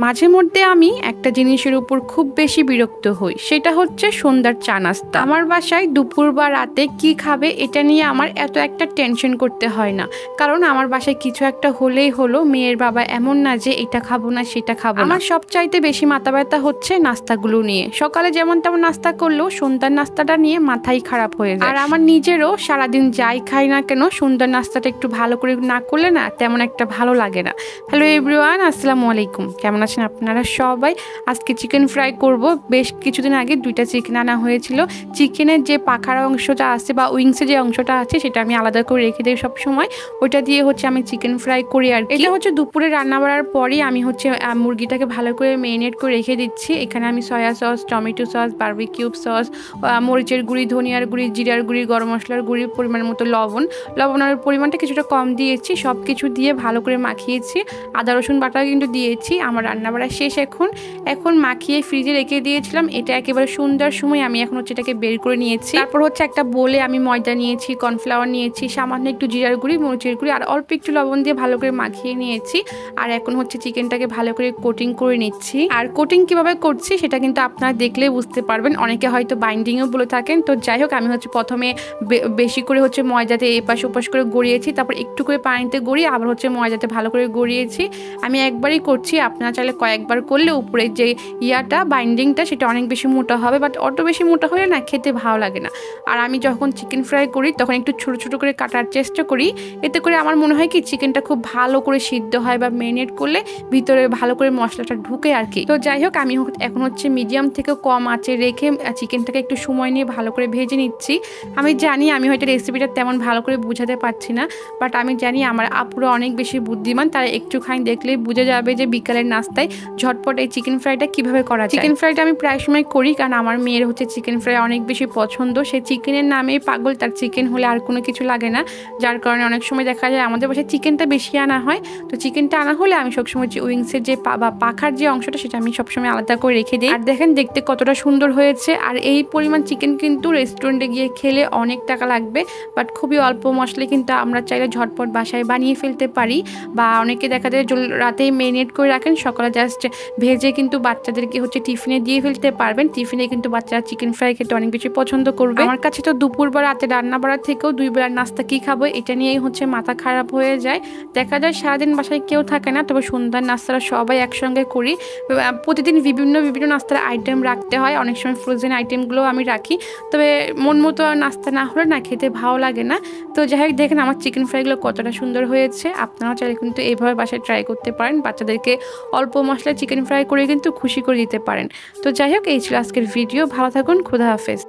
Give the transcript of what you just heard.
মাঝে মধ্যে আমি একটা জিনিসের উপর খুব বেশি বিরক্ত হই, সেটা হচ্ছে সন্ধ্যার চা নাস্তা। আমার বাসায় দুপুর বা রাতে কি খাবে এটা নিয়ে আমার এত একটা টেনশন করতে হয় না, কারণ আমার বাসায় কিছু একটা হলেই হলো। মেয়ের বাবা এমন না যে এটা খাবো না সেটা খাবো না। আমার সবচাইতে বেশি মাথা ব্যথা হচ্ছে নাস্তাগুলো নিয়ে। সকালে যেমন তেমন নাস্তা করলেও সন্ধ্যার নাস্তাটা নিয়ে মাথাই খারাপ হয়ে যায়। আর আমার নিজেরও সারাদিন যাই খাই না কেন সন্ধ্যার নাস্তাটা একটু ভালো করে না করলে না তেমন একটা ভালো লাগে না। হ্যালো এভরিওয়ান, আসসালামু আলাইকুম। কেমন আছেন আপনারা সবাই? আজকে চিকেন ফ্রাই করব। বেশ কিছুদিন আগে 2টা চিকেন আনা হয়েছিল। চিকেনের যে পাখার অংশটা আছে বা উইংসের যে অংশটা আছে সেটা আমি আলাদা করে রেখে দিই সব সময়। ওইটা দিয়ে হচ্ছে আমি চিকেন ফ্রাই করি আর এটা হচ্ছে দুপুরে রান্না করার পরই আমি হচ্ছে মুরগিটাকে ভালো করে ম্যারিনেট করে রেখে দিচ্ছি। এখানে আমি soya sauce, tomato sauce, barbecue sauce, মরিচের গুঁড়ি, ধনিয়ার গুঁড়ি, জিরার গুঁড়ি, গরম মশলার গুঁড়ি, পরিমাণ মতো লবণের পরিমাণটা কিছুটা কম দিয়েছি। সব কিছু দিয়ে ভালো করে মাখিয়েছি। আদা রসুন বাটা কিন্তু দিয়েছি। আমার রান্না বাড়া শেষ। এখন মাখিয়ে ফ্রিজে রেখে দিয়েছিলাম। এটা একেবারে সন্ধ্যার সময় আমি এখন হচ্ছে এটাকে বের করে নিয়েছি। তারপর হচ্ছে একটা বোলে আমি ময়দা নিয়েছি, কর্নফ্লাওয়ার নিয়েছি, সামান্য একটু জিরার গুঁড়ি, মরিচের গুঁড়ি আর অল্প একটু লবণ দিয়ে ভালো করে মাখিয়ে নিয়েছি। আর এখন হচ্ছে চিকেনটাকে ভালো করে কোটিং করে নিচ্ছি। আর কোটিং কিভাবে করছি সেটা কিন্তু আপনারা দেখলেই বুঝতে পারবেন। অনেকে হয়তো বাইন্ডিংও বলে থাকেন। তো যাই হোক, আমি হচ্ছে প্রথমে বেশি করে হচ্ছে ময়দাতে এপাশ ওপাশ করে গড়িয়েছি, তারপর একটু করে পানিতে গড়িয়ে আবার হচ্ছে ময়দাতে ভালো করে গড়িয়েছি। আমি একবারই করছি, আপনারা চাইলে কয়েকবার করলে উপরে যে বাইন্ডিংটা সেটা অনেক বেশি মোটা হবে, বাট অত বেশি মোটা হলে না খেতে ভালো লাগে না। আর আমি যখন চিকেন ফ্রাই করি তখন একটু ছোট ছোট করে কাটার চেষ্টা করি। এতে করে আমার মনে হয় কি চিকেনটা খুব ভালো করে সিদ্ধ হয় বা ম্যারিনেট করলে ভিতরে ভালো করে মশলাটা ঢুকে আর কি। তো যাই হোক, আমি এখন হচ্ছে মিডিয়াম থেকে কম আঁচে রেখে চিকেনটাকে একটু সময় নিয়ে ভালো করে ভেজে নিচ্ছি। আমি জানি আমি হয়তো রেসিপিটা তেমন ভালো করে বুঝাতে পারছি না, বাট আমি জানি আমার আপুরা অনেক বেশি বুদ্ধিমান। তারা একটুখানি দেখলেই বুঝে যাবে যে বিকালের নাস্তায় ঝটপট এই চিকেন ফ্রাইটা কিভাবে করা যায়। চিকেন ফ্রাইটা আমি প্রায় সময় করি, কারণ আমার মেয়ের হচ্ছে চিকেন ফ্রাই অনেক বেশি পছন্দ। সে চিকেনের নামেই পাগল, তার চিকেন হলে আর কোনো কিছু লাগে না। যার কারণে অনেক সময় দেখা যায় আমাদের বাসায় চিকেনটা বেশি আনা হয়। তো চিকেনটা আনা হলে আমি সবসময় যে উইংসের যে পাখার যে অংশটা সেটা আমি সবসময় আলাদা করে রেখে দিই। আর দেখেন দেখতে কতটা সুন্দর হয়েছে। আর এই পরিমাণ চিকেন কিন্তু রেস্টুরেন্টে গিয়ে খেলে অনেক টাকা লাগবে, বাট খুবই অল্প মশলা কিন্তু আমরা চাইলে ঝটপট বাসায় বানিয়ে ফেলতে পারি। বা অনেকে দেখা যায় রাতেই ম্যারিনেট করে রাখেন, সকালে জাস্ট ভেজে কিন্তু বাচ্চাদেরকে হচ্ছে টিফিনে দিয়ে ফেলতে পারবেন। টিফিনে কিন্তু বাচ্চারা চিকেন ফ্রাই খেতে অনেক বেশি পছন্দ করবে। আমার কাছে তো দুপুর বা রাতে রান্না বাড়ার থেকেও 2 বেলার নাস্তা কি খাবো এটা নিয়েই হচ্ছে মাথা খারাপ হয়ে যায়। দেখা যায় সারাদিন বাসায় কেউ থাকে না, তবে সন্ধ্যার নাস্তাটা সবাই একসঙ্গে করি। প্রতিদিন বিভিন্ন নাস্তার আইটেম রাখতে হয়। অনেক সময় ফ্রোজেন আইটেমগুলো আমি রাখি, তবে মন মতো নাস্তা না হলে না খেতে ভালো লাগে না। তো যাই হোক, দেখেন আমার চিকেন ফ্রাইগুলো কতটা সুন্দর হয়েছে। আপনারাও চাইলে কিন্তু এইভাবে বাসায় ট্রাই করতে পারেন। বাচ্চাদেরকে অল্প মশলায় চিকেন ফ্রাই করে কিন্তু খুশি করে দিতে পারেন। তো যাই হোক, এই ছিল আজকের ভিডিও। ভালো থাকুন, খুদা হাফেজ।